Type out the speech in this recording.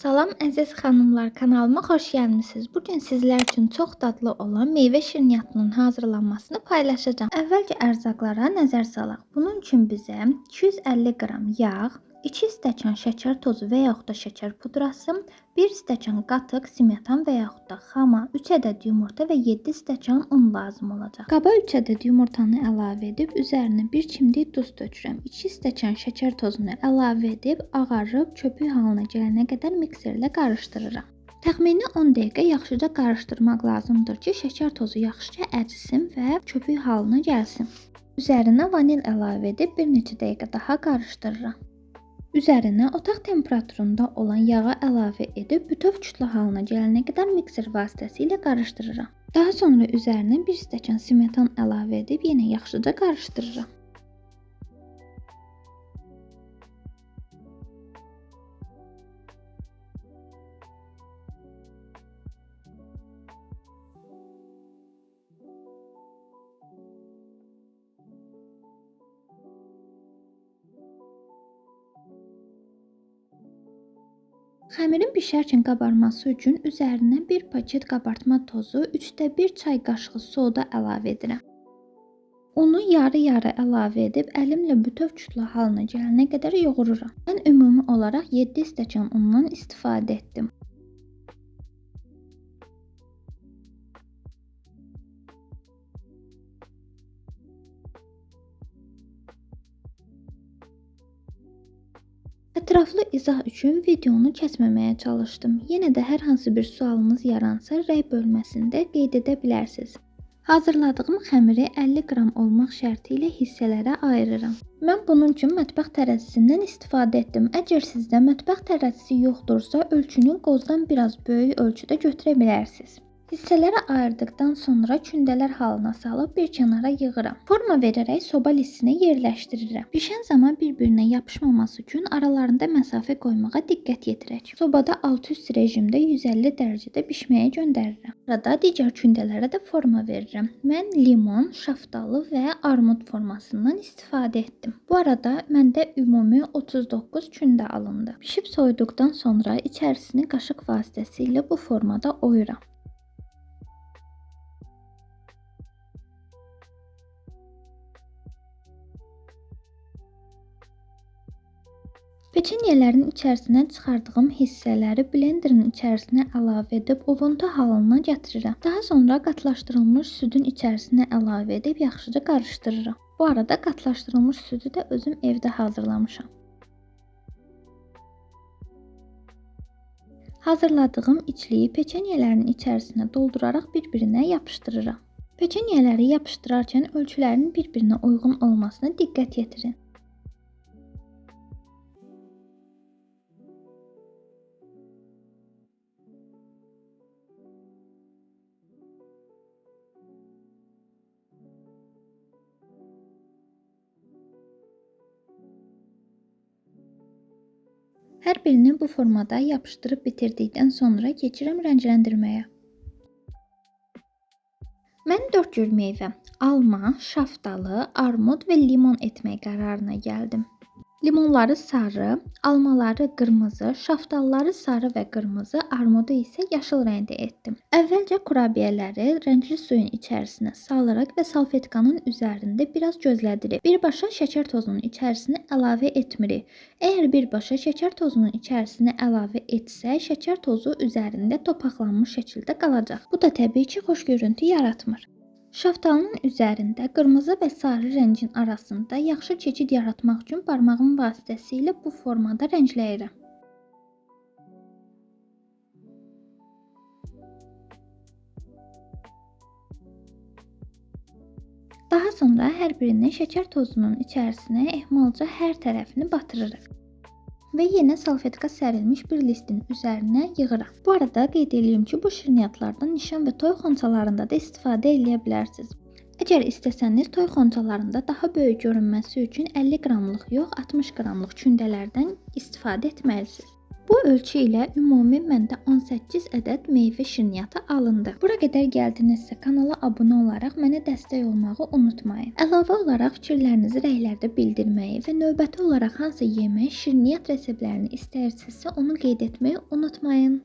Salam əziz xanımlar, kanalıma xoş gəlmisiniz. Bugün sizlər üçün çox dadlı olan meyvə şirniyyatının hazırlanmasını paylaşacağım. Əvvəlcə ərzaqlara nəzər salaq. Bunun üçün bizə 250 qram yağ, 2 stəkan şəkər tozu və yaxud da şəkər pudrası, 1 stəkan qatıq smetan və yaxud da xama, 3 ədəd yumurta və 7 stəkan un lazım olacaq. Qaba 3 ədəd yumurtanı əlavə edib üzərinə 1 çimdik duz tökürəm. 2 stəkan şəkər tozunu əlavə edib ağarıb köpük halına gələnə qədər mikserlə qarışdırıram. Təxmini 10 dəqiqə yaxşıca qarışdırmaq lazımdır ki, şəkər tozu yaxşıca ərisin və köpük halına gəlsin. Üzərinə vanil əlavə edib bir neçə dəqiqə daha qarışdırıram. Üzərinə otaq temperaturunda olan yağı əlavə edib bütöv kütlə halına gələnə qədər mikser vasitəsilə qarışdırıram. Daha sonra üzərinə 1 stəkan smetan əlavə edib yenə yaxşıca qarışdırıram. Xəmirin bişərkən qabarması üçün üzərinə 1 paket qabartma tozu, 1/3 çay qaşığı soda əlavə edirəm. Unu yarı-yarı əlavə edib əlimlə bütöv kütlə halına gələnə qədər yoğururam. Mən ümumi olaraq 7 stəkan undan istifadə etdim. Ətraflı izah üçün videonu kəsməməyə çalışdım. Yenə də hər hansı bir sualınız yaransa rəy bölməsində qeyd edə bilərsiniz. Hazırladığım xəmiri 50 qram olmaq şərti ilə hissələrə ayırıram. Mən bunun üçün mətbəx tərəzisindən istifadə etdim. Əgər sizdə mətbəx tərəzisi yoxdursa, ölçünü qozdan biraz böyük ölçüdə götürə bilərsiniz. Hissələrə ayırdıqdan sonra kündələr halına salıb bir kənara yığıram. Forma verərək soba listinə yerləşdirirəm. Bişən zaman bir-birinə yapışmaması üçün aralarında məsafə qoymağa diqqət yetirək. Sobada alt-üst rejimdə 150 dərəcədə bişməyə göndərirəm. Arada digər kündələrə də forma verirəm. Mən limon, şaftalı və armud formasından istifadə etdim. Bu arada məndə ümumi 39 kündə alındı. Bişib soyuduqdan sonra içərisini qaşıq vasitəsilə bu formada oyuram. Peçenyələrin içərisinə çıxardığım hissələri blenderin içərisinə əlavə edib ovuntu halına gətirirəm. Daha sonra qatlaşdırılmış südün içərisinə əlavə edib yaxşıca qarışdırıram. Bu arada qatlaşdırılmış südü də özüm evdə hazırlamışam. Hazırladığım içliyi peçenyələrin içərisinə dolduraraq bir-birinə yapışdırıram. Peçenyeləri yapışdırarkən ölçülərin bir-birinə uyğun olmasına diqqət yetirin. Hər birini bu formada yapışdırıb bitirdikdən sonra keçirəm rəngləndirməyə. Mən 4 cür meyvə, alma, şaftalı, armud və limon etmək qərarına gəldim. Limonları sarı, almaları qırmızı, şaftalıları sarı və qırmızı, armudu isə yaşıl rəngdə etdim. Əvvəlcə kurabiyələri rəngli suyun içərisinə salırıq və salfetkanın üzərində biraz gözlədirik. Birbaşa şəkər tozunun içərisinə əlavə etmirik. Əgər birbaşa şəkər tozunun içərisinə əlavə etsək, şəkər tozu üzərində topaqlanmış şəkildə qalacaq. Bu da təbii ki, xoş görüntü yaratmır. Şaftalının üzərində qırmızı və sarı rəngin arasında yaxşı keçid yaratmaq üçün barmağım vasitəsilə bu formada rəngləyirəm. Daha sonra hər birini şəkər tozunun içərisinə ehmalca hər tərəfini batırırıq. Və yenə salfetka sərilmiş bir listin üzərinə yığıram. Bu arada qeyd edeyim ki, bu şirniyyatlardan nişan və toy xonçalarında da istifadə edə bilərsiniz. Əgər istəsəniz toy xonçalarında daha böyük görünməsi üçün 50 qramlıq yox, 60 qramlıq kündələrdən istifadə etməlisiniz. Bu ölçü ilə ümumi məndə 18 ədəd meyvə şirniyyatı alındı. Bura qədər gəldinizsə kanala abunə olaraq mənə dəstək olmağı unutmayın. Əlavə olaraq fikirlərinizi rəylərdə bildirməyi və növbəti olaraq hansı yemək, şirniyyat reseptlərini istəyirsinizsə onu qeyd etməyi unutmayın.